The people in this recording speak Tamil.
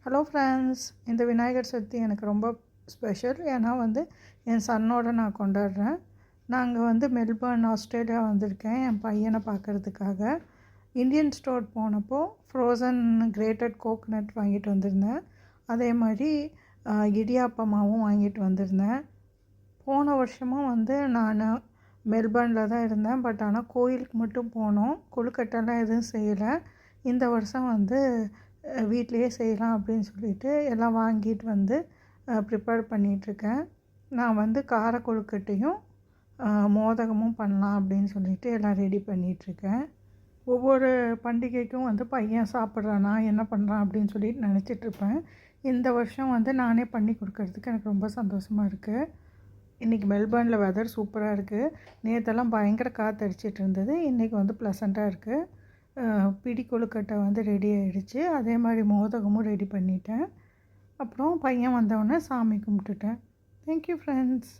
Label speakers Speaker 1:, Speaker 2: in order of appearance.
Speaker 1: ஹலோ ஃப்ரெண்ட்ஸ், இந்த விநாயகர் சதுர்த்தி எனக்கு ரொம்ப ஸ்பெஷல். ஏன்னா என் சன்னோட நான் கொண்டாடுறேன். நாங்கள் மெல்பர்ன் ஆஸ்திரேலியா வந்திருக்கேன் என் பையனை பார்க்குறதுக்காக. இந்தியன் ஸ்டோர் போனப்போ ஃப்ரோசன் கிரேட்டட் கோகனட் வாங்கிட்டு வந்திருந்தேன். அதே மாதிரி இடியாப்பமாவும் வாங்கிட்டு வந்திருந்தேன். போன வருஷமும் நான் மெல்பர்னில் தான் இருந்தேன். பட் ஆனால் கோயிலுக்கு மட்டும் போனோம். கொழுக்கட்டைலாம் எதுவும் செய்யலை. இந்த வருஷம் வீட்டிலையே செய்யலாம் அப்படின்னு சொல்லிட்டு எல்லாம் வாங்கிட்டு ப்ரிப்பேர் பண்ணிகிட்ருக்கேன். நான் கார கொழுக்கட்டையும் மோதகமும் பண்ணலாம் அப்படின்னு சொல்லிட்டு எல்லாம் ரெடி பண்ணிகிட்ருக்கேன். ஒவ்வொரு பண்டிகைக்கும் பையன் சாப்பிட்றானா என்ன பண்ணுறான் அப்படின்னு சொல்லிட்டு நினச்சிட்ருப்பேன். இந்த வருஷம் நானே பண்ணி கொடுக்கறதுக்கு எனக்கு ரொம்ப சந்தோஷமாக இருக்குது. இன்றைக்கி மெல்பர்னில் வெதர் சூப்பராக இருக்குது. நேற்றெல்லாம் பயங்கர காற்றடிச்சிட்டு இருந்தது. இன்றைக்கி ப்ளசண்ட்டாக இருக்குது. பிடி கொழுக்கட்டை ரெடி ஆகிடுச்சு. அதே மாதிரி மோதகமும் ரெடி பண்ணிட்டேன். அப்புறம் பையன் வந்தவுடனே சாமி கும்பிட்டுட்டேன். Thank you friends.